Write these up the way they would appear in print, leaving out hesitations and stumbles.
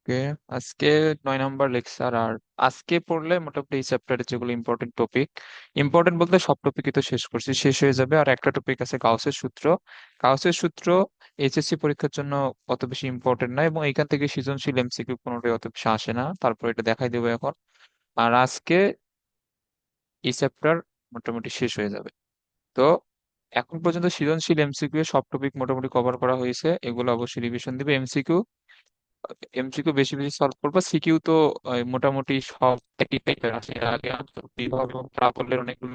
ওকে, আজকে 9 নম্বর লেকচার। আর আজকে পড়লে মোটামুটি এই চ্যাপ্টারে যেগুলো ইম্পর্টেন্ট টপিক, ইম্পর্টেন্ট বলতে সব টপিকই তো শেষ করছি, শেষ হয়ে যাবে। আর একটা টপিক আছে গাউসের সূত্র। গাউসের সূত্র এইচএসসি পরীক্ষার জন্য অত বেশি ইম্পর্টেন্ট না, এবং এখান থেকে সৃজনশীল এমসিকিউ কোনোটাই অত বেশি আসে না। তারপর এটা দেখাই দেবো এখন। আর আজকে এই চ্যাপ্টার মোটামুটি শেষ হয়ে যাবে। তো এখন পর্যন্ত সৃজনশীল এমসিকিউ সব টপিক মোটামুটি কভার করা হয়েছে, এগুলো অবশ্যই রিভিশন দিবে। এমসিকিউ এমসিকিউ বেশি বেশি সলভ করবা। সিকিউ তো মোটামুটি সব একই টাইপের আছে। এর আগে আমি তো বিভাগ এবং প্রাবল্যের অনেকগুলো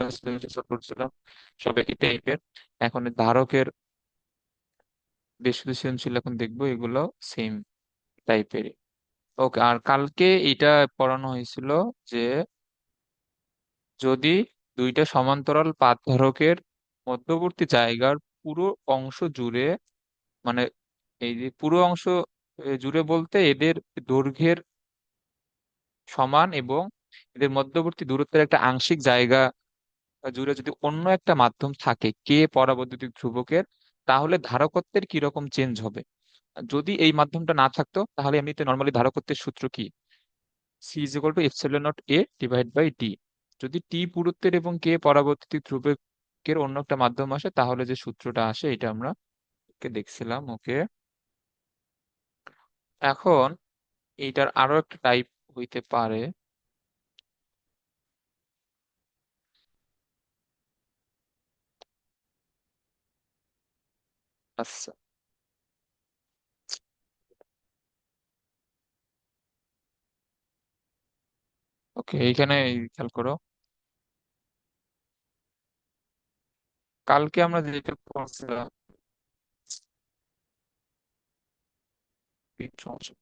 সলভ করছিলাম, সব একই টাইপের। এখন এই ধারকের বেশ কিছু সৃজনশীল এখন দেখবো, এগুলো সেম টাইপের। ওকে, আর কালকে এটা পড়ানো হয়েছিল যে যদি দুইটা সমান্তরাল পাত ধারকের মধ্যবর্তী জায়গার পুরো অংশ জুড়ে, মানে এই যে পুরো অংশ জুড়ে বলতে এদের দৈর্ঘ্যের সমান এবং এদের মধ্যবর্তী দূরত্বের একটা আংশিক জায়গা জুড়ে যদি অন্য একটা মাধ্যম থাকে কে পরাবৈদ্যুতিক ধ্রুবকের, তাহলে ধারকত্বের কি রকম চেঞ্জ হবে। যদি এই মাধ্যমটা না থাকতো তাহলে এমনিতে নর্মালি ধারকত্বের সূত্র কি, C is equal to epsilon not A divide by T. যদি টি পুরুত্বের এবং কে পরাবৈদ্যুতিক ধ্রুবকের অন্য একটা মাধ্যম আসে, তাহলে যে সূত্রটা আসে এটা আমরা দেখছিলাম। ওকে, এখন এইটার আরো একটা টাইপ হইতে পারে। আচ্ছা, ওকে, এইখানে খেয়াল করো, কালকে আমরা যেটা পড়ছিলাম সমস্যা,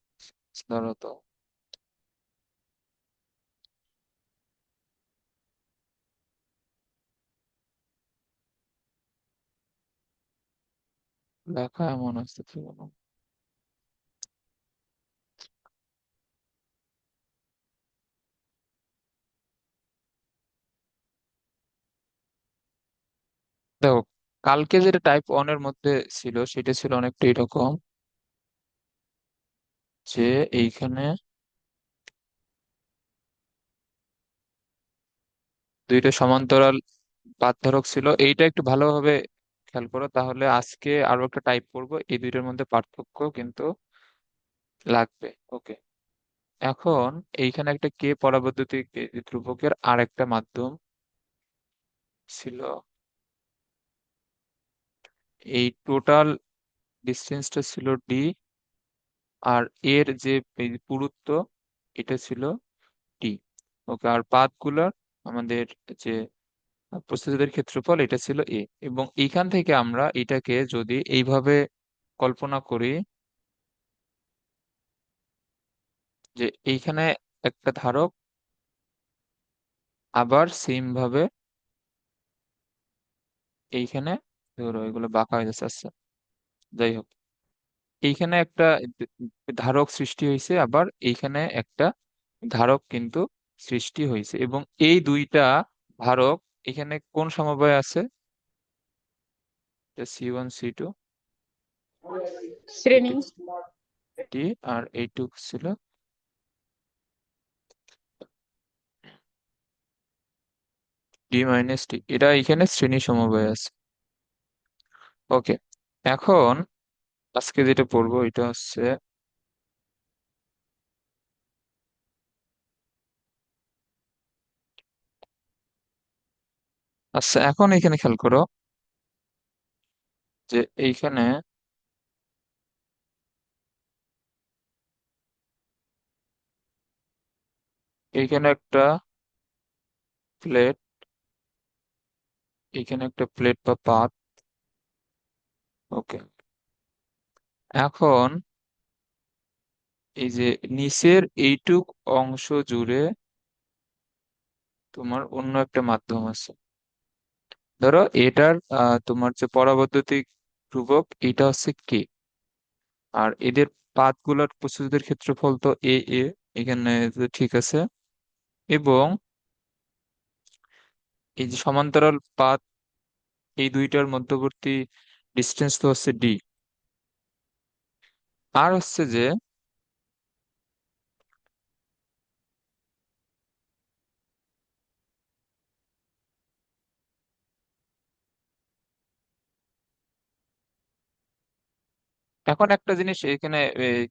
ধরো তো লেখা এমন আসতেছে কেন? দেখো, কালকে যেটা টাইপ ওয়ান এর মধ্যে ছিল সেটা ছিল অনেকটা এরকম, যে এইখানে দুইটা সমান্তরাল বাঁধ ধারক ছিল। এইটা একটু ভালোভাবে খেয়াল করো, তাহলে আজকে আরো একটা টাইপ করবো, এই দুইটার মধ্যে পার্থক্য কিন্তু লাগবে। ওকে, এখন এইখানে একটা কে পরাবৈদ্যুতিক ধ্রুবকের আর একটা মাধ্যম ছিল। এই টোটাল ডিস্টেন্সটা ছিল ডি, আর এর যে এই পুরুত্ব এটা ছিল টি। ওকে, আর পাথগুলোর আমাদের যে প্রস্থচ্ছেদের ক্ষেত্রফল এটা ছিল এ। এবং এইখান থেকে আমরা এটাকে যদি এইভাবে কল্পনা করি যে এইখানে একটা ধারক, আবার সেম ভাবে এইখানে, ধরো এগুলো বাঁকা হয়ে যাচ্ছে, আচ্ছা যাই হোক, এইখানে একটা ধারক সৃষ্টি হয়েছে, আবার এইখানে একটা ধারক কিন্তু সৃষ্টি হয়েছে, এবং এই দুইটা ধারক এখানে কোন সমবায় আছে, C1 C2 শ্রেণী। টি, আর এইটুক ছিল D-T, এটা এখানে শ্রেণী সমবায় আছে। ওকে, এখন আজকে যেটা পড়বো এটা হচ্ছে, আচ্ছা এখন এখানে খেয়াল করো যে এইখানে এইখানে একটা প্লেট, এখানে একটা প্লেট বা পাত। ওকে, এখন এই যে নিচের এইটুক অংশ জুড়ে তোমার অন্য একটা মাধ্যম আছে। ধরো এটার তোমার যে পরাবৈদ্যুতিক ধ্রুবক এটা হচ্ছে কে, আর এদের পাতগুলোর প্রস্থচ্ছেদের ক্ষেত্রফল তো এ এ, এখানে তো ঠিক আছে। এবং এই যে সমান্তরাল পাত, এই দুইটার মধ্যবর্তী ডিস্টেন্স তো হচ্ছে ডি। আর হচ্ছে যে এখন একটা জিনিস এখানে এই-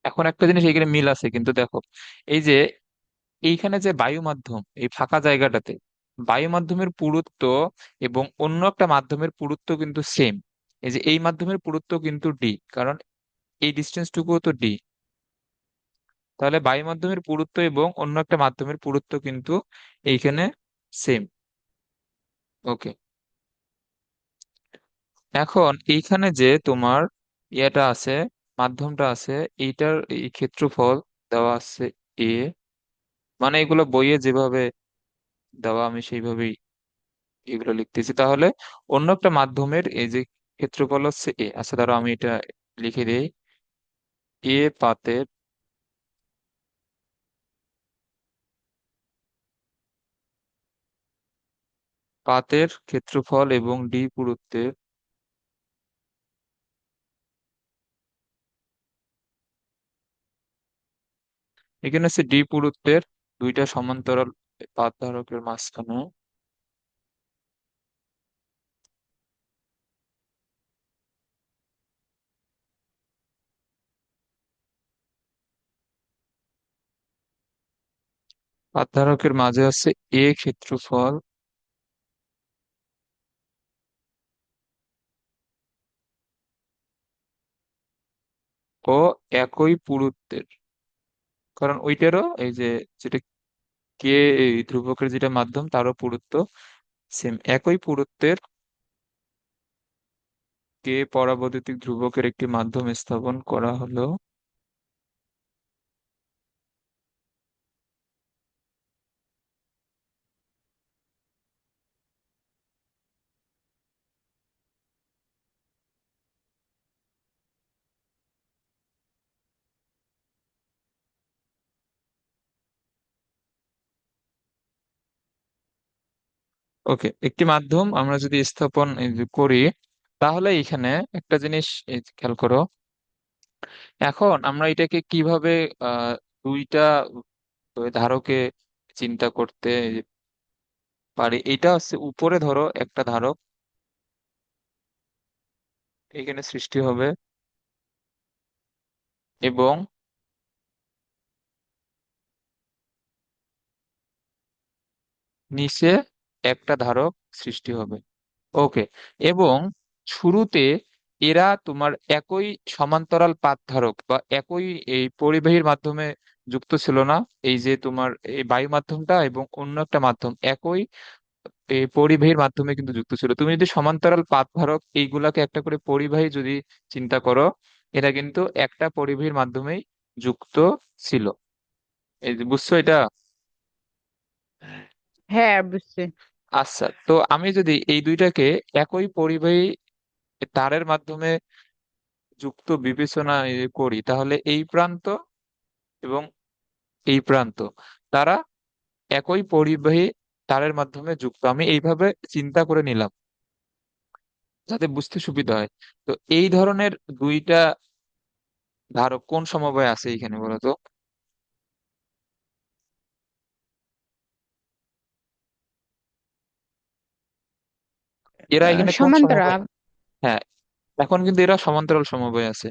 এখন একটা জিনিস এখানে মিল আছে কিন্তু দেখো, এই যে এইখানে যে বায়ু মাধ্যম, এই ফাঁকা জায়গাটাতে বায়ু মাধ্যমের পুরুত্ব এবং অন্য একটা মাধ্যমের পুরুত্ব কিন্তু সেম। এই যে এই মাধ্যমের পুরুত্ব কিন্তু ডি, কারণ এই ডিস্টেন্সটুকুও তো ডি। তাহলে বায়ু মাধ্যমের পুরুত্ব এবং অন্য একটা মাধ্যমের পুরুত্ব কিন্তু এইখানে সেম। ওকে, এখন এইখানে যে তোমার ইয়েটা আছে, মাধ্যমটা আছে, এইটার এই ক্ষেত্রফল দেওয়া আছে এ, মানে এগুলো বইয়ে যেভাবে দেওয়া আমি সেইভাবেই এগুলো লিখতেছি। তাহলে অন্য একটা মাধ্যমের এই যে ক্ষেত্রফল হচ্ছে এ। আচ্ছা ধরো আমি এটা লিখে দিই, এ পাতের ক্ষেত্রফল এবং ডি পুরুত্বের, এখানে হচ্ছে ডি পুরুত্বের দুইটা সমান্তরাল পাত ধারকের মাঝখানে পাত ধারকের মাঝে আছে এ ক্ষেত্রফল ও একই পুরুত্বের। কারণ ওইটারও এই যে যেটা কে, এই ধ্রুবকের যেটা মাধ্যম তারও পুরুত্ব সেম, একই পুরুত্বের কে পরাবৈদ্যুতিক ধ্রুবকের একটি মাধ্যম স্থাপন করা হলো। ওকে, একটি মাধ্যম আমরা যদি স্থাপন এই যে করি, তাহলে এখানে একটা জিনিস এই যে খেয়াল করো। এখন আমরা এটাকে কিভাবে আহ দুইটা ধারকে চিন্তা করতে পারি। এটা হচ্ছে উপরে ধরো একটা ধারক এখানে সৃষ্টি হবে এবং নিচে একটা ধারক সৃষ্টি হবে। ওকে, এবং শুরুতে এরা তোমার একই সমান্তরাল পাত ধারক বা একই এই পরিবাহীর মাধ্যমে যুক্ত ছিল না। এই যে তোমার এই বায়ু মাধ্যমটা এবং অন্য একটা মাধ্যম একই এই পরিবাহীর মাধ্যমে কিন্তু যুক্ত ছিল। তুমি যদি সমান্তরাল পাত ধারক এইগুলাকে একটা করে পরিবাহী যদি চিন্তা করো, এরা কিন্তু একটা পরিবাহীর মাধ্যমেই যুক্ত ছিল। এই যে বুঝছো এটা? হ্যাঁ, বুঝছি। আচ্ছা, তো আমি যদি এই দুইটাকে একই পরিবাহী তারের মাধ্যমে যুক্ত বিবেচনা করি, তাহলে এই প্রান্ত এবং এই প্রান্ত তারা একই পরিবাহী তারের মাধ্যমে যুক্ত। আমি এইভাবে চিন্তা করে নিলাম যাতে বুঝতে সুবিধা হয়। তো এই ধরনের দুইটা ধারক কোন সমবায় আছে এখানে বলতো? এরা এখানে কোন সমবায়? সমান্তরাল। হ্যাঁ, এখন কিন্তু এরা সমান্তরাল সমবায় আছে।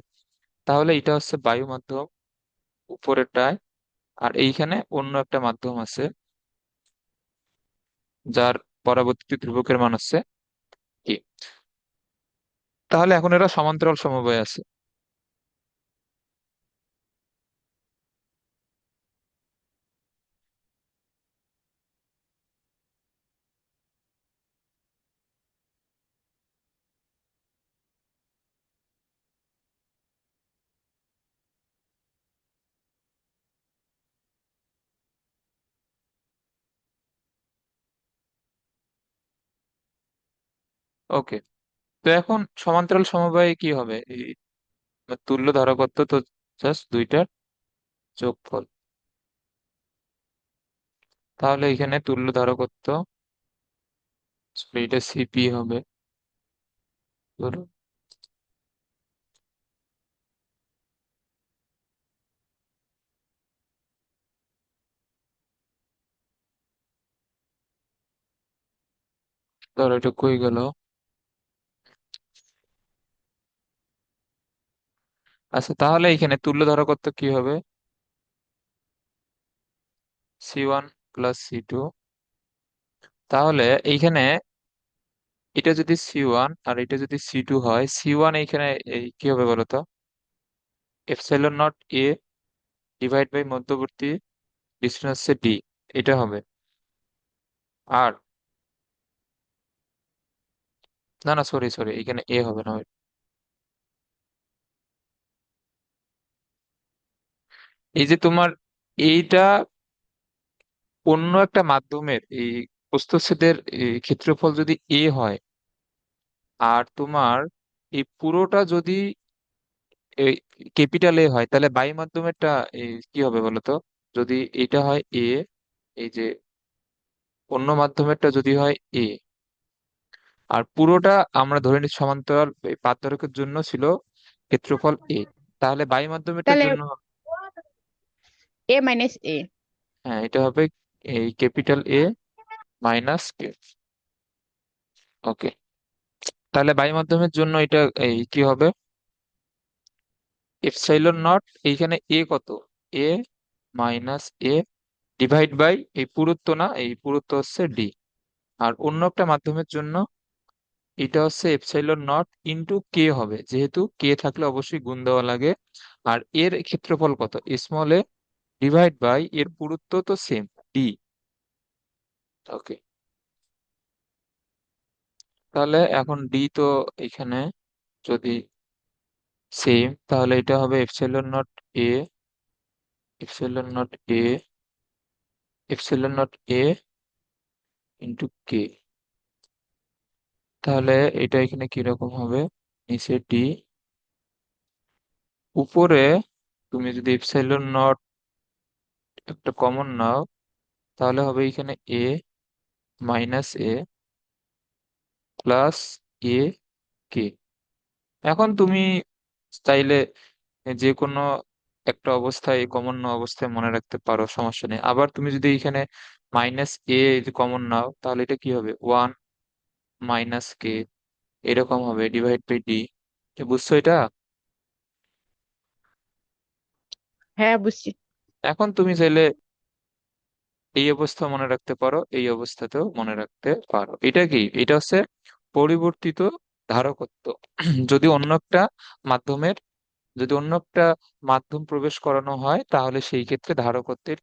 তাহলে এটা হচ্ছে বায়ু মাধ্যম উপরেরটায়, আর এইখানে অন্য একটা মাধ্যম আছে যার পরবর্তী ধ্রুবকের মান হচ্ছে কি। তাহলে এখন এরা সমান্তরাল সমবায় আছে। ওকে, তো এখন সমান্তরাল সমবায়ে কি হবে? এই তুল্য ধারকত্ব তো জাস্ট দুইটার যোগফল। তাহলে এখানে তুল্য ধারকত্ব, sorry, এটা সিপি হবে ধরো। ধরো এটা কই গেল? আচ্ছা, তাহলে এখানে তুল্য ধারকত্ব কি হবে? C1 plus C2। তাহলে এইখানে এটা যদি C1 আর এটা যদি C2 হয়, C1 এইখানে এই কি হবে বলতো? Epsilon not A divide by মধ্যবর্তী ডিস্টেন্স হচ্ছে ডি, এটা হবে। আর না না, সরি সরি, এখানে এ হবে না। এই যে তোমার এইটা অন্য একটা মাধ্যমের এই প্রস্থচ্ছেদের এই ক্ষেত্রফল যদি এ হয়, আর তোমার এই পুরোটা যদি ক্যাপিটাল এ হয়, তাহলে বায়ু মাধ্যমেরটা কি হবে বলতো? যদি এটা হয় এ, এই যে অন্য মাধ্যমেরটা যদি হয় এ, আর পুরোটা আমরা ধরে নিই সমান্তরাল এই পাতদৈর্ঘ্যের জন্য ছিল ক্ষেত্রফল এ, তাহলে বায়ু মাধ্যমেরটার তাহলে জন্য এ মাইনাস এ। হ্যাঁ, এটা হবে এই ক্যাপিটাল এ মাইনাস কে। ওকে, তাহলে বায়ু মাধ্যমের জন্য এটা এই কি হবে? এপসাইলন নট, এইখানে এ কত? এ মাইনাস এ ডিভাইড বাই এই পুরুত্ব, না এই পুরুত্ব হচ্ছে ডি। আর অন্য একটা মাধ্যমের জন্য এটা হচ্ছে এপসাইলন নট ইন্টু কে হবে, যেহেতু কে থাকলে অবশ্যই গুণ দেওয়া লাগে। আর এর ক্ষেত্রফল কত? স্মল এ ডিভাইড বাই এর পুরুত্ব তো সেম, ডি। ওকে, তাহলে এখন ডি তো এখানে যদি সেম, তাহলে এটা হবে epsilon not A, epsilon not A, epsilon not A into K. তাহলে এটা এখানে কিরকম হবে? নিচে ডি, উপরে তুমি যদি এপসাইলন নট একটা কমন নাও, তাহলে হবে এখানে এ মাইনাস এ প্লাস এ কে। এখন তুমি চাইলে যে কোনো একটা অবস্থায় কমন অবস্থায় মনে রাখতে পারো, সমস্যা নেই। আবার তুমি যদি এখানে মাইনাস এ কমন নাও, তাহলে এটা কি হবে? ওয়ান মাইনাস কে, এরকম হবে ডিভাইড বাই ডি। বুঝছো এটা? হ্যাঁ, বুঝছি। এখন তুমি চাইলে এই অবস্থা মনে রাখতে পারো, এই অবস্থাতেও মনে রাখতে পারো। এটা কি? এটা হচ্ছে পরিবর্তিত ধারকত্ব। যদি অন্য একটা মাধ্যমের, যদি অন্য একটা মাধ্যম প্রবেশ করানো হয়, তাহলে সেই ক্ষেত্রে ধারকত্বের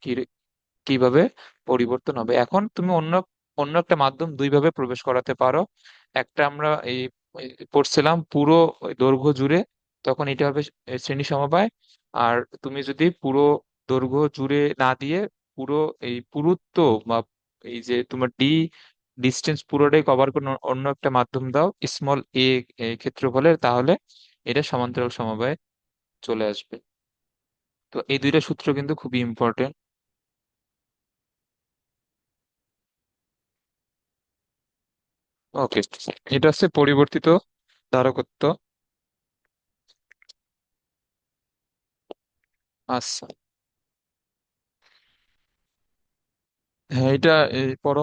কিভাবে পরিবর্তন হবে। এখন তুমি অন্য অন্য একটা মাধ্যম দুই ভাবে প্রবেশ করাতে পারো। একটা আমরা এই পড়ছিলাম পুরো ওই দৈর্ঘ্য জুড়ে, তখন এটা হবে শ্রেণী সমবায়। আর তুমি যদি পুরো দৈর্ঘ্য জুড়ে না দিয়ে পুরো এই পুরুত্ব বা এই যে তোমার ডিস্টেন্স পুরোটাই কভার করে অন্য একটা মাধ্যম দাও স্মল এ ক্ষেত্রফলের, তাহলে এটা সমান্তরাল সমবায় চলে আসবে। তো এই দুইটা সূত্র কিন্তু খুবই ইম্পর্টেন্ট। ওকে, এটা হচ্ছে পরিবর্তিত ধারকত্ব। আচ্ছা, হ্যাঁ এটা এই পড়ো।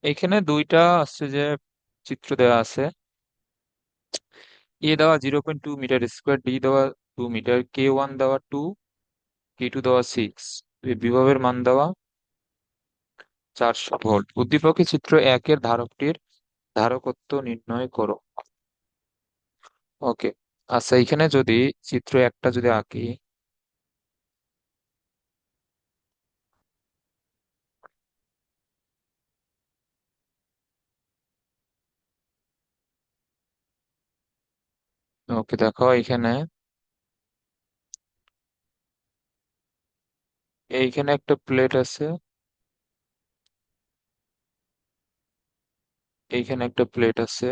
এখানে দুইটা আছে যে চিত্র দেওয়া আছে। এ দেওয়া 0.2 মিটার স্কোয়ার, ডি দেওয়া 2 মিটার, K1 দেওয়া 2, K2 দেওয়া 6, বিভবের মান দেওয়া 400 ভোল্ট। উদ্দীপকে চিত্র একের ধারকটির ধারকত্ব নির্ণয় করো। ওকে, আচ্ছা এখানে যদি চিত্র একটা যদি আঁকি। ওকে, দেখো এখানে, এইখানে একটা প্লেট আছে, এইখানে একটা প্লেট আছে।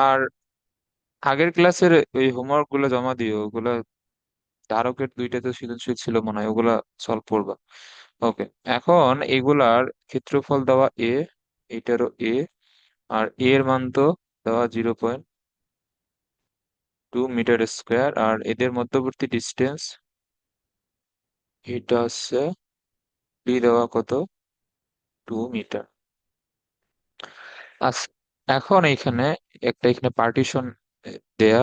আর আগের ক্লাসের ওই হোমওয়ার্ক গুলো জমা দিও, ওগুলো ধারকের দুইটাতে সৃজনশীল ছিল মনে হয়, ওগুলা সলভ করবা। ওকে, এখন এগুলার ক্ষেত্রফল দেওয়া এ, এটারও এ, আর এ এর মান তো দেওয়া 0.2 মিটার স্কোয়ার, আর এদের মধ্যবর্তী ডিস্টেন্স এটা হচ্ছে ডি দেওয়া কত, 2 মিটার। আচ্ছা, এখন এইখানে এখানে পার্টিশন দেয়া,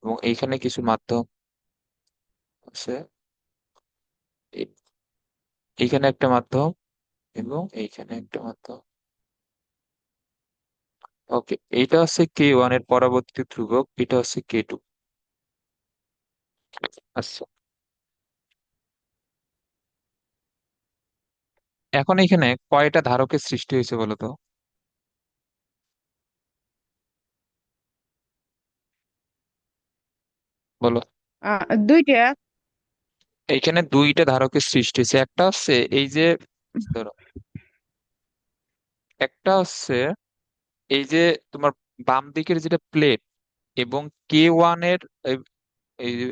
এবং এইখানে কিছু মাধ্যম আছে, এই- এইখানে একটা মাধ্যম এবং এইখানে একটা মাধ্যম। ওকে, এইটা হচ্ছে K1 এর পরবর্তী ধ্রুবক, এটা হচ্ছে K2। আচ্ছা, এখন এখানে কয়টা ধারকের সৃষ্টি হয়েছে বলো তো? বলো। দুইটা। এইখানে দুইটা ধারকের সৃষ্টি হয়েছে, একটা হচ্ছে এই যে, ধরো, একটা হচ্ছে এই যে তোমার বাম দিকের যেটা প্লেট, এবং K1 এর এই- এই যে,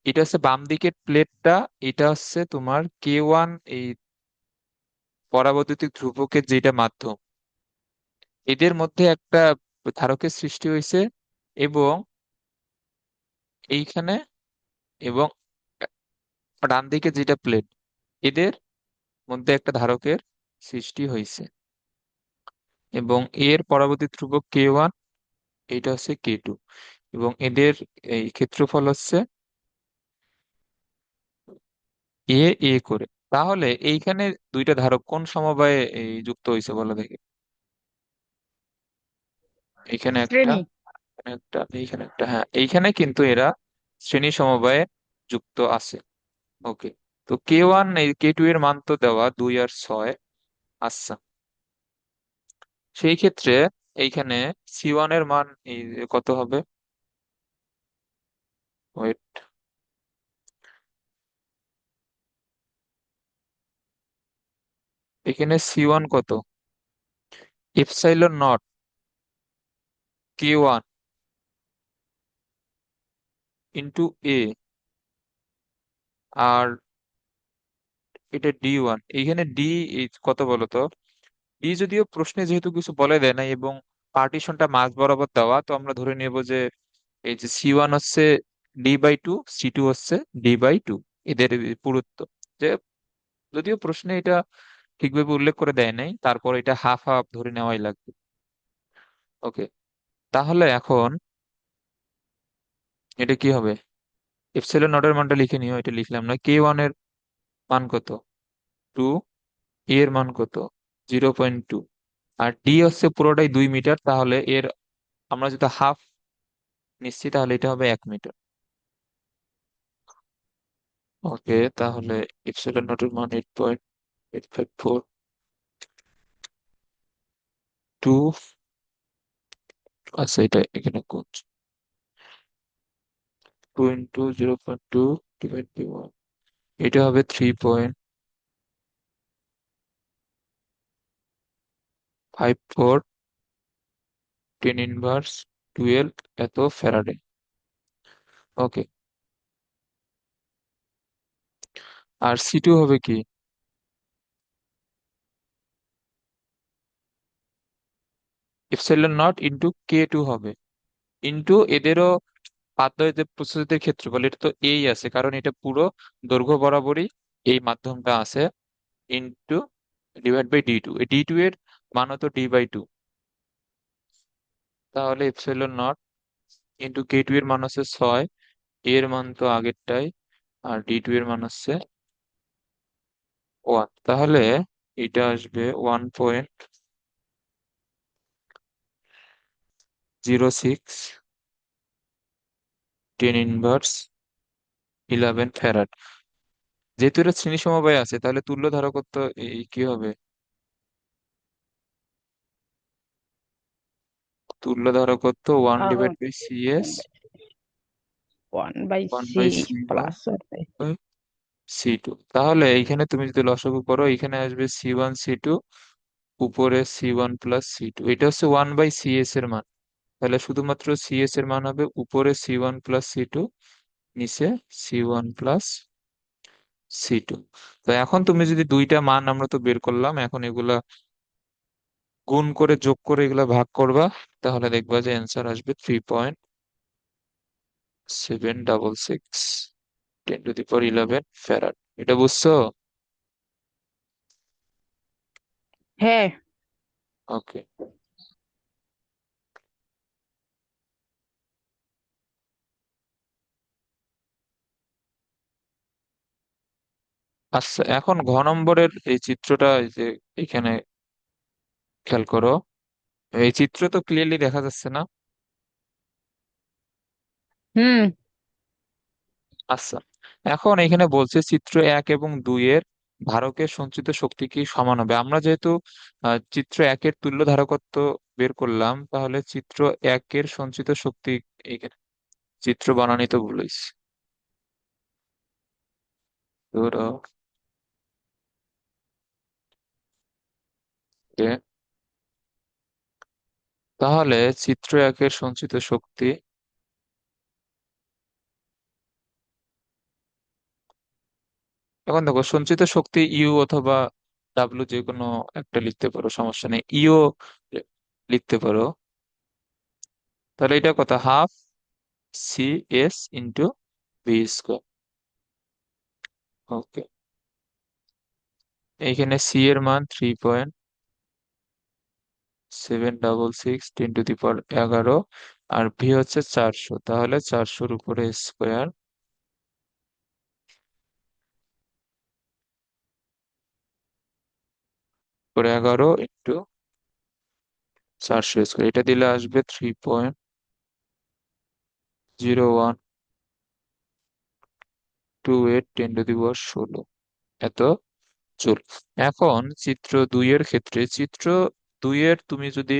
এটা হচ্ছে বাম দিকের প্লেটটা, এটা হচ্ছে তোমার K1 এই পরাবৈদ্যুতিক ধ্রুবকের যেটা মাধ্যম, এদের মধ্যে একটা ধারকের সৃষ্টি হয়েছে, এবং এইখানে, এবং ডান দিকে যেটা প্লেট, এদের মধ্যে একটা ধারকের সৃষ্টি হয়েছে, এবং এর পরবর্তী ধ্রুবক K1, এইটা হচ্ছে K2, এবং এদের এই ক্ষেত্রফল হচ্ছে এ এ করে। তাহলে এইখানে দুইটা ধারক কোন সমবায়ে এই যুক্ত হয়েছে বলো দেখি। এইখানে একটা, শ্রেণী। এখানে একটা, এইখানে একটা, হ্যাঁ এইখানে কিন্তু এরা শ্রেণী সমবায়ে যুক্ত আছে। ওকে, তো K1 এই K2 এর মান তো দেওয়া 2 আর 6। আচ্ছা, সেই ক্ষেত্রে এইখানে C1 এর মান এই যে কত হবে, ওয়েট, এখানে C1 কত, এপসাইলন নট K1 ইন্টু এ, আর এটা D1, এইখানে ডি কত বলো তো। ডি যদিও প্রশ্নে যেহেতু কিছু বলে দেয় না, এবং পার্টিশনটা মাঝ বরাবর দেওয়া, তো আমরা ধরে নেব যে এই যে C1 হচ্ছে D/2, C2 হচ্ছে D/2, এদের এই পুরুত্ব, যে যদিও প্রশ্নে এটা ঠিকভাবে উল্লেখ করে দেয় নাই, তারপর এটা হাফ হাফ ধরে নেওয়াই লাগবে। ওকে, তাহলে এখন এটা কি হবে, এপসাইলন নটের মানটা লিখে নিও, এটা লিখলাম না। K1 এর মান কত, 2, এর মান কত, 0.2, আর ডি হচ্ছে পুরোটাই 2 মিটার, তাহলে এর আমরা যদি হাফ নিচ্ছি তাহলে এটা হবে 1 মিটার। ওকে, তাহলে এপসাইলন নটের মান 8.854, আচ্ছা এটা এখানে কোন, 2 × 0.2 / 1, এটা হবে 3.54, 10⁻12 এত ফ্যারাডে। ওকে, আর C2 হবে কি, এপসাইলন নট ইন্টু K2 হবে, ইন্টু এদেরও বাধ্য, যে প্রস্থচ্ছেদের ক্ষেত্রফল এটা তো এই আছে, কারণ এটা পুরো দৈর্ঘ্য বরাবরই এই মাধ্যমটা আছে, ইন্টু ডিভাইড বাই D2, এই D2 এর মান হতো D/2, তাহলে এপসাইলন নট ইন্টু K2 এর মান হচ্ছে 6, এর মান তো আগেরটাই, আর D2 এর মান হচ্ছে 1, তাহলে এটা আসবে 1.06, 10⁻11 ফ্যারাড। যেহেতু এটা শ্রেণী সমবায় আছে, তাহলে তুল্য ধারকত্ব এই কি হবে, তুল্য ধারকত্ব one ah, divide by CS, ওয়ান1/c by C one plus 1/c। By C2। তাহলে এইখানে তুমি যদি লসাগু করো, এখানে আসবে C1 C2, উপরে C1 + C2, এটা হচ্ছে 1/CS এর মান, তাহলে শুধুমাত্র CS এর মান হবে উপরে C1 + C2, নিচে C1 + C2। তো এখন তুমি যদি দুইটা মান আমরা তো বের করলাম, এখন এগুলা গুণ করে যোগ করে এগুলা ভাগ করবা, তাহলে দেখবা যে অ্যান্সার আসবে 3.766 × 10⁻11 ফ্যারাড। এটা বুঝছো? হ্যাঁ। ওকে। আচ্ছা, এখন ঘ নম্বরের এই চিত্রটা, এই যে এখানে খেয়াল করো, এই চিত্র তো ক্লিয়ারলি দেখা যাচ্ছে না? হুম। আচ্ছা, এখন এখানে বলছে চিত্র 1 এবং 2 এর ধারকের সঞ্চিত শক্তি কি সমান হবে। আমরা যেহেতু চিত্র 1 এর তুল্য ধারকত্ব বের করলাম, তাহলে চিত্র 1 এর সঞ্চিত শক্তি, এখানে চিত্র বানানি তো ভুল হয়েছে। ধরো, যে তাহলে চিত্র 1 এর সঞ্চিত শক্তি, এখন দেখো সঞ্চিত শক্তি ইউ অথবা ডাব্লু, যে কোনো একটা লিখতে পারো, সমস্যা নেই, ইও লিখতে পারো। তাহলে এটা কত, হাফ CS × V²। ওকে, এইখানে সি এর মান 3.766 × 10⁻11, আর ভি হচ্ছে 400, তাহলে 400-র উপরে স্কোয়ার করে 11 × 400², এটা দিলে আসবে 3.0128 × 10⁻16 এত জুল। এখন চিত্র 2 এর ক্ষেত্রে, চিত্র 2 এর তুমি যদি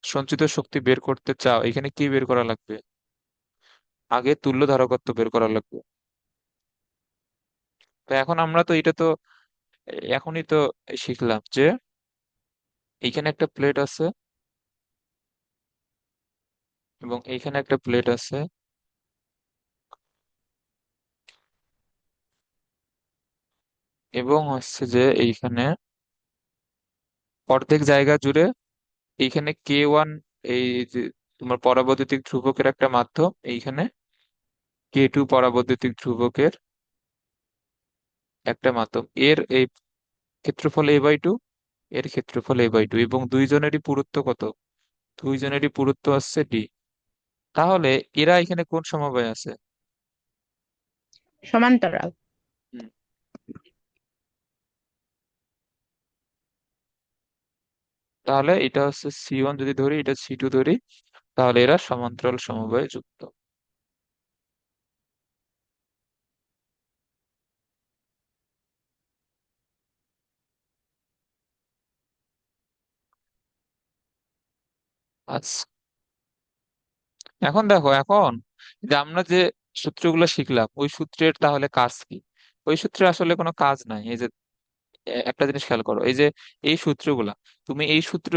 সঞ্চিত শক্তি বের করতে চাও, এখানে কি বের করা লাগবে? আগে তুল্য ধারকত্ব বের করা লাগবে। তো এখন আমরা তো এটা তো এখনই তো শিখলাম যে এইখানে একটা প্লেট আছে এবং এইখানে একটা প্লেট আছে, এবং হচ্ছে যে এইখানে অর্ধেক জায়গা জুড়ে এইখানে K1, এই যে তোমার পরাবৈদ্যুতিক ধ্রুবকের একটা মাধ্যম, এইখানে K2 পরাবৈদ্যুতিক ধ্রুবকের একটা মাধ্যম, এর এই ক্ষেত্রফল a/2, এর ক্ষেত্রফল a/2, এবং দুইজনেরই পুরুত্ব কত? দুইজনেরই পুরুত্ব হচ্ছে D। তাহলে এরা এখানে কোন সমবায় আছে? সমান্তরাল। হুম, তাহলে এটা হচ্ছে C1 যদি ধরি, এটা C2 ধরি, তাহলে এরা সমান্তরাল সমবায়ে যুক্ত। আচ্ছা, এখন দেখো, এখন যে আমরা যে সূত্রগুলো শিখলাম, ওই সূত্রের তাহলে কাজ কি? ওই সূত্রে আসলে কোনো কাজ নাই। এই যে একটা জিনিস খেয়াল করো, এই যে এই সূত্রগুলা, তুমি এই সূত্র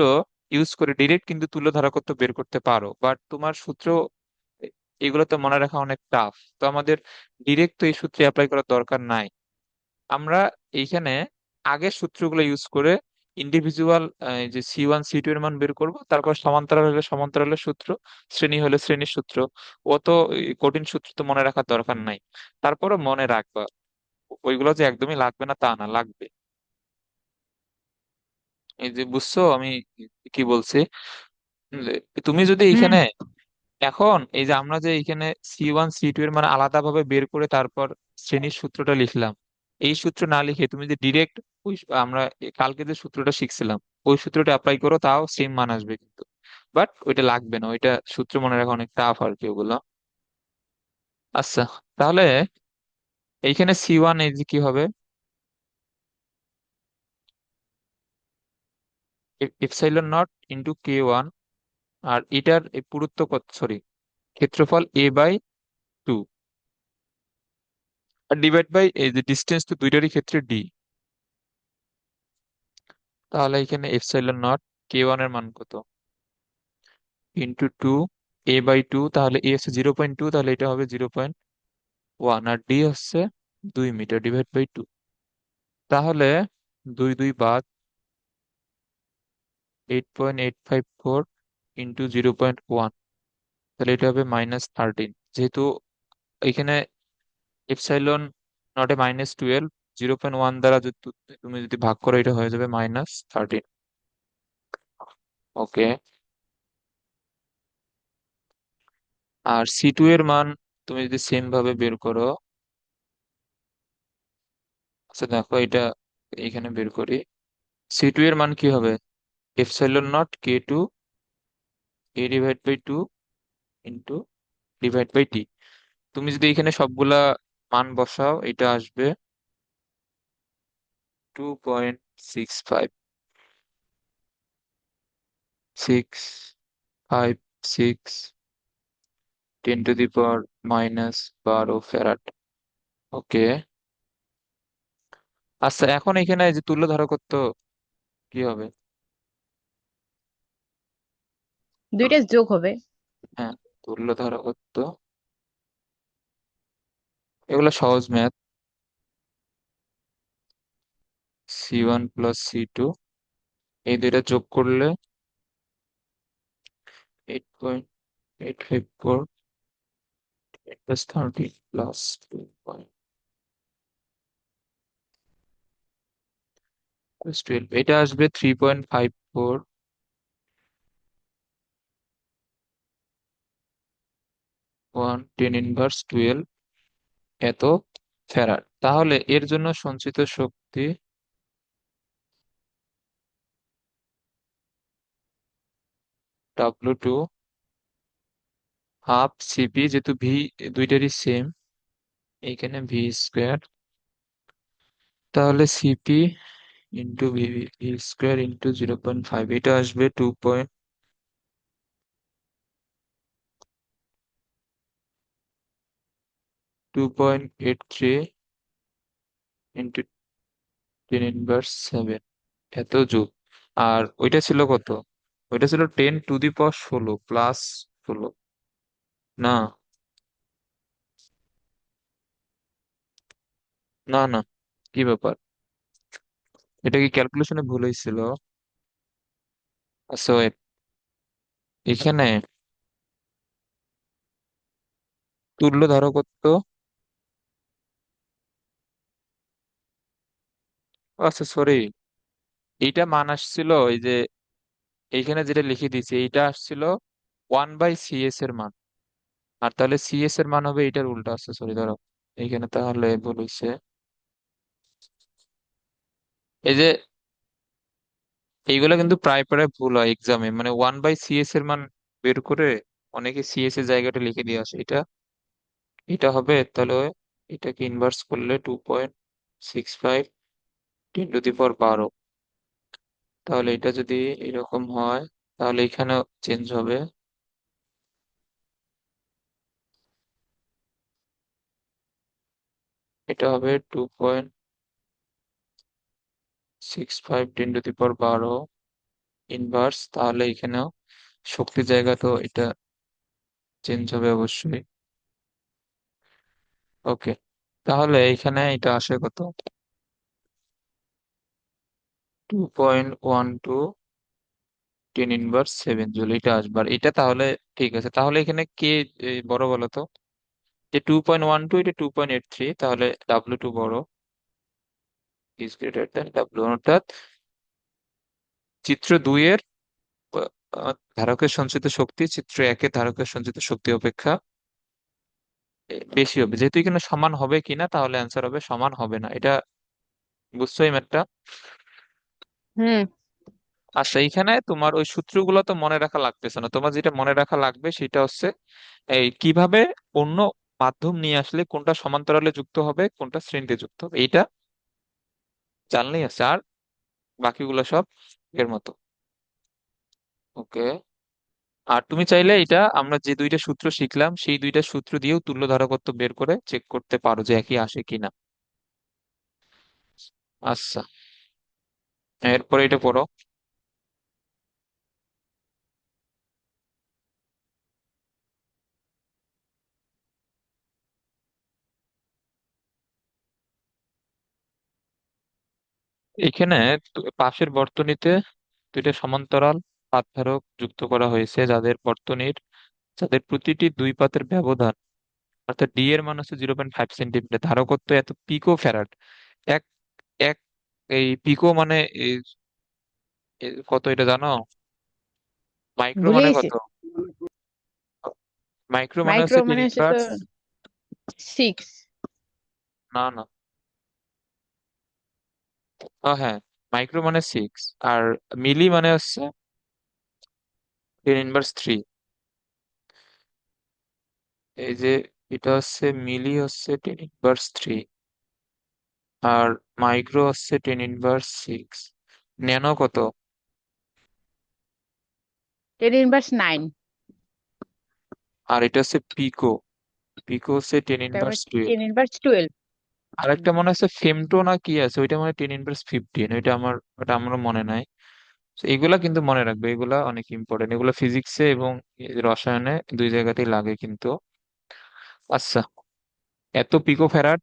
ইউজ করে ডিরেক্ট কিন্তু তুল্য ধারকত্ব বের করতে পারো, বাট তোমার সূত্র এগুলো তো মনে রাখা অনেক টাফ। তো আমাদের ডিরেক্ট তো এই সূত্রে অ্যাপ্লাই করার দরকার নাই। আমরা এইখানে আগের সূত্রগুলো ইউজ করে ইন্ডিভিজুয়াল যে C1 C2 এর মান বের করব, তারপর সমান্তরাল হলে সমান্তরালের সূত্র, শ্রেণী হলে শ্রেণীর সূত্র। অত কঠিন সূত্র তো মনে রাখার দরকার নাই। তারপরও মনে রাখবা, ওইগুলো যে একদমই লাগবে না তা না, লাগবে। এই যে বুঝছো আমি কি বলছি? যে তুমি যদি হুম। এখানে, এখন এই যে আমরা যে এখানে C1 C2 এর মানে আলাদাভাবে বের করে তারপর শ্রেণীর সূত্রটা লিখলাম, এই সূত্র না লিখে তুমি যে ডিরেক্ট ওই আমরা কালকে যে সূত্রটা শিখছিলাম ওই সূত্রটা অ্যাপ্লাই করো, তাও সেম মান আসবে কিন্তু। বাট ওইটা লাগবে না, ওইটা সূত্র মনে রাখা অনেক টাফ আর কি ওগুলো। আচ্ছা, তাহলে এইখানে C1 এই যে কি হবে, ε0 × K1, আর এটার এই পুরুত্ব কত, সরি, ক্ষেত্রফল a/2, আর ডিভাইড বাই এই যে ডিস্টেন্স তো দুইটারই ক্ষেত্রে D। তাহলে এখানে ε0 K1 এর মান কত, × 2 a/2, তাহলে a হচ্ছে 0.2, তাহলে এটা হবে 0.1, আর D হচ্ছে 2 মিটার ডিভাইড বাই 2। তাহলে 2 2 বাদ, 8.854 ইন্টু 0.1, তাহলে এটা হবে -13। যেহেতু এখানে এপসাইলন নট এ -12, 0.1 দ্বারা যদি তুমি যদি ভাগ করো, এটা হয়ে যাবে -13। ওকে। আর C2 এর মান তুমি যদি সেম ভাবে বের করো, আচ্ছা দেখো এটা এখানে বের করি। C2 এর মান কি হবে? ε0 K2 A divide by 2 into divide by T. তুমি যদি এখানে সবগুলা মান বসাও, এটা আসবে 2.65, 656, 10⁻12 ফ্যারাড। ওকে। আচ্ছা, এখন এখানে এই যে তুল্য ধারকত্ব কি হবে? দুইটা যোগ হবে। হ্যাঁ, তুল্য ধারকত্ব, এগুলো সহজ ম্যাথ। C1 প্লাস C2, এই দুইটা যোগ করলে 8.854 প্লাস 30 প্লাস 2.12, এটা আসবে 3.541 10⁻12 এত ফ্যারাড। তাহলে এর জন্য সঞ্চিত শক্তি W2 হাফ সিপি, যেহেতু ভি দুইটারই সেম, এইখানে ভি স্কোয়ার, তাহলে CP into V V square into 0.5, এটা আসবে 2.83 ইন্টু 10⁻7 এত জুল। আর ওইটা ছিল কত? ওইটা ছিল 10⁻16 প্লাস 16। না, না, না, কি ব্যাপার? এটা কি ক্যালকুলেশনে ভুল হয়েছিল? আচ্ছা wait, এখানে তুল্য ধারকত্ব, আচ্ছা সরি, এইটা মান আসছিল এই যে এইখানে যেটা লিখে দিয়েছি, এইটা আসছিল 1/CS এর মান। আর তাহলে CS এর মান হবে এইটার উল্টা, আছে সরি ধরো, এইখানে তাহলে ভুল হয়েছে। এই যে এইগুলা কিন্তু প্রায় প্রায় ভুল হয় এক্সামে, মানে 1/CS এর মান বের করে অনেকে CS এর জায়গাটা লিখে দিয়ে আসে। এটা এটা হবে তাহলে, এটাকে ইনভার্স করলে 2.65 10⁻12। তাহলে এটা যদি এরকম হয়, তাহলে এখানে চেঞ্জ হবে, এটা হবে 2.65 10⁻12 ইনভার্স। তাহলে এখানেও শক্তির জায়গা তো এটা চেঞ্জ হবে অবশ্যই। ওকে। তাহলে এখানে এটা আসে কত? 2.12 10⁻7 জুল, এটা আসবার এটা তাহলে। ঠিক আছে, তাহলে এখানে কে বড় বলো তো? যে 2.12, এটা 2.83, তাহলে W2 বড়, ইজ গ্রেটার দেন W1, অর্থাৎ চিত্র 2 এর ধারকের সঞ্চিত শক্তি চিত্র 1 এর ধারকের সঞ্চিত শক্তি অপেক্ষা বেশি হবে। যেহেতু এখানে সমান হবে কিনা, তাহলে অ্যান্সার হবে সমান হবে না। এটা বুঝছো এই ম্যাথটা? হুম। আচ্ছা, এইখানে তোমার ওই সূত্রগুলো তো মনে রাখা লাগতেছে না, তোমার যেটা মনে রাখা লাগবে সেটা হচ্ছে এই কিভাবে অন্য মাধ্যম নিয়ে আসলে কোনটা সমান্তরালে যুক্ত হবে, কোনটা শ্রেণীতে যুক্ত হবে, এইটা জানলেই আছে। আর বাকিগুলো সব এর মতো। ওকে। আর তুমি চাইলে এটা আমরা যে দুইটা সূত্র শিখলাম, সেই দুইটা সূত্র দিয়েও তুল্য ধারকত্ব বের করে চেক করতে পারো যে একই আসে কিনা। আচ্ছা, এরপরে এটা পড়ো। এখানে পাশের বর্তনীতে দুইটা সমান্তরাল পাত ধারক যুক্ত করা হয়েছে, যাদের প্রতিটি দুই পাতের ব্যবধান অর্থাৎ ডি এর মান হচ্ছে 0.5 সেন্টিমিটার, ধারকত্ব এত পিকো ফ্যারাড। এক এক এই পিকো মানে কত এটা জানো? মাইক্রো ভুলে মানে গেছি। কত? মাইক্রো মানে মাইক্রো হচ্ছে টেন মানে হচ্ছে তো ইনভার্স। 6। না না, ও হ্যাঁ, মাইক্রো মানে 6, আর মিলি মানে হচ্ছে 10^3। এই যে এটা হচ্ছে মিলি হচ্ছে 10^3, আর মাইক্রো হচ্ছে 10^6। ন্যানো কত? 10^9। আর এটা হচ্ছে পিকো, পিকো হচ্ছে টেন তার ইনভার্স মানে টুয়েলভ 10^12। আর একটা মনে হচ্ছে ফেমটো না কি আছে, ওইটা মানে 10^15, ওটা আমার মনে নাই। তো এগুলা কিন্তু মনে রাখবে, এগুলা অনেক ইম্পর্টেন্ট, এগুলো ফিজিক্সে এবং রসায়নে দুই জায়গাতেই লাগে কিন্তু। আচ্ছা, এত পিকো ফ্যারাড।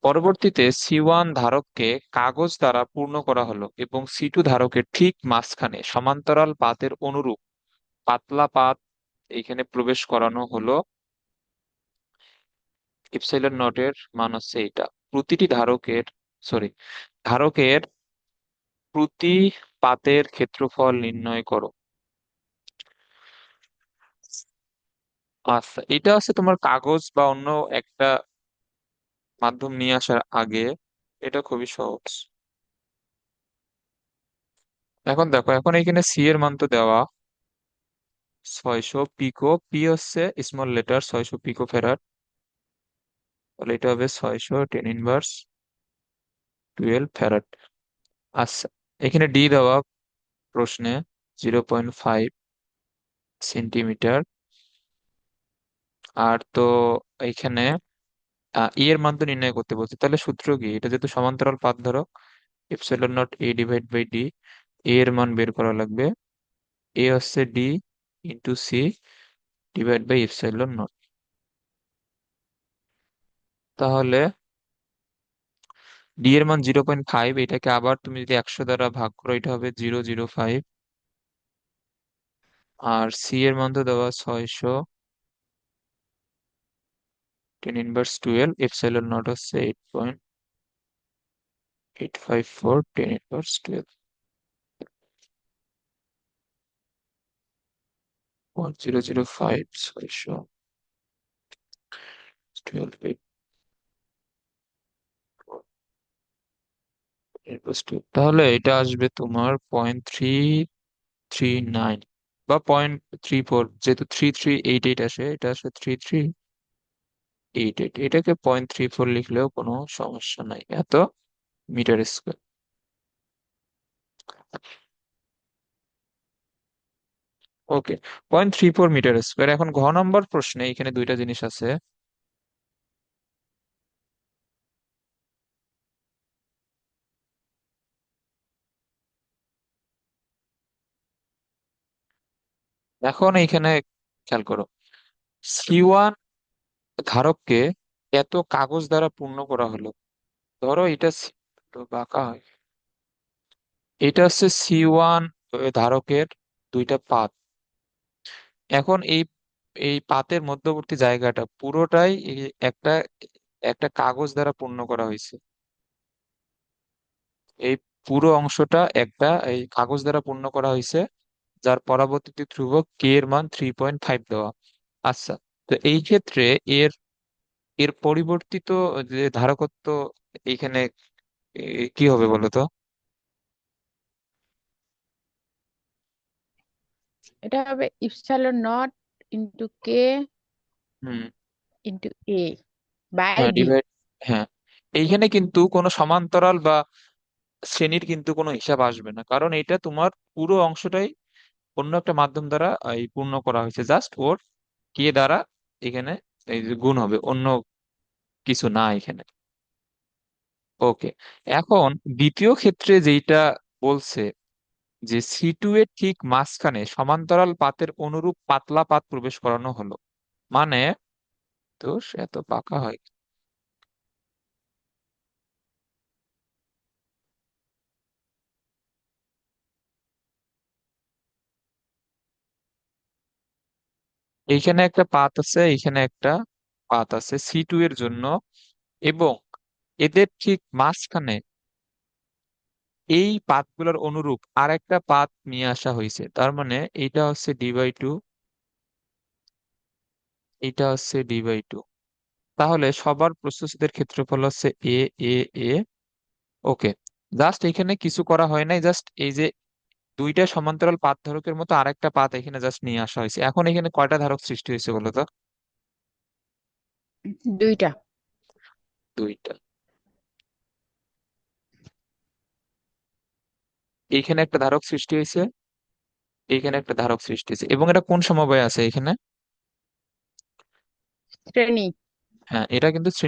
পরবর্তীতে সি1 ধারককে কাগজ দ্বারা পূর্ণ করা হলো এবং সি2 ধারকের ঠিক মাঝখানে সমান্তরাল পাতের অনুরূপ পাতলা পাত এইখানে প্রবেশ করানো হলো। ইপসিলন নটের মান হচ্ছে এটা। প্রতিটি ধারকের প্রতি পাতের ক্ষেত্রফল নির্ণয় করো। আচ্ছা, এটা হচ্ছে তোমার কাগজ বা অন্য একটা মাধ্যম নিয়ে আসার আগে, এটা খুবই সহজ। এখন দেখো, এখন এখানে সি এর মান তো দেওয়া 600 পিকো, পি হচ্ছে স্মল লেটার 600 পিকো ফ্যারাড, তাহলে এটা হবে 600 10^12 ফ্যারাড। আচ্ছা, এখানে ডি দেওয়া প্রশ্নে 0.5 সেন্টিমিটার। আর তো এখানে ই এর মান তো নির্ণয় করতে বলছে, তাহলে সূত্র কি? এটা যেহেতু সমান্তরাল পাত ধরো, epsilon not A divide by D, A এর মান বের করা লাগবে। এ হচ্ছে D into C divide by epsilon not. তাহলে ডি এর মান 0.5, এটাকে আবার তুমি যদি 100 দ্বারা ভাগ করো, এটা হবে 0.05। আর সি এর মান তো দেওয়া 600 10^12, এপসাইলন নট হচ্ছে 8.854 10^12, 0.005, 600 12 তাহলে এটা আসবে তোমার 0.339 বা 0.34, যেহেতু 3388 আসে, এটা আসে 3388, এটাকে 0.34 লিখলেও কোনো সমস্যা নাই, এত মিটার স্কোয়ার। ওকে, 0.34 মিটার স্কোয়ার। এখন ঘ নম্বর প্রশ্নে এখানে দুইটা জিনিস আছে। এখন এইখানে খেয়াল করো, সি1 ধারককে এত কাগজ দ্বারা পূর্ণ করা হলো। ধরো এটা তো বাঁকা হয়, এটা হচ্ছে সি1 ধারকের দুইটা পাত। এখন এই এই পাতের মধ্যবর্তী জায়গাটা পুরোটাই একটা একটা কাগজ দ্বারা পূর্ণ করা হয়েছে। এই পুরো অংশটা একটা এই কাগজ দ্বারা পূর্ণ করা হয়েছে, যার পরবর্তী ধ্রুবক কে এর মান 3.5 দেওয়া। আচ্ছা, তো এই ক্ষেত্রে এর এর পরিবর্তিত যে ধারকত্ব এইখানে কি হবে বলো তো? এটা হবে epsilon naught into K hmm, into A by হ্যাঁ ডি। ডিভাইড, হ্যাঁ। এইখানে কিন্তু কোনো সমান্তরাল বা শ্রেণীর কিন্তু কোনো হিসাব আসবে না, কারণ এটা তোমার পুরো অংশটাই অন্য একটা মাধ্যম দ্বারা এই পূর্ণ করা হয়েছে, জাস্ট ওর কে দ্বারা এখানে এই যে গুণ হবে, অন্য কিছু না এখানে। ওকে, এখন দ্বিতীয় ক্ষেত্রে যেটা বলছে যে সি2 এর ঠিক মাঝখানে সমান্তরাল পাতের অনুরূপ পাতলা পাত প্রবেশ করানো হলো, মানে তো এত পাকা হয়। এইখানে একটা পাত আছে, এইখানে একটা পাত আছে C2 এর জন্য, এবং এদের ঠিক মাঝখানে এই পাতগুলোর অনুরূপ আরেকটা পাত নিয়ে আসা হয়েছে। তার মানে এইটা হচ্ছে D/2, এটা হচ্ছে D/2। তাহলে সবার প্রস্থচ্ছেদের ক্ষেত্রফল হচ্ছে এ এ এ। ওকে, জাস্ট এখানে কিছু করা হয় নাই, জাস্ট এই যে দুইটা সমান্তরাল পাত ধারকের মতো আরেকটা পাত এখানে জাস্ট নিয়ে আসা হয়েছে। এখন এখানে কয়টা ধারক সৃষ্টি হয়েছে বলো তো? দুইটা। দুইটা। এইখানে একটা ধারক সৃষ্টি হয়েছে, এইখানে একটা ধারক সৃষ্টি হয়েছে, এবং এটা কোন সমবায়ে আছে এখানে? শ্রেণী। হ্যাঁ, এটা কিন্তু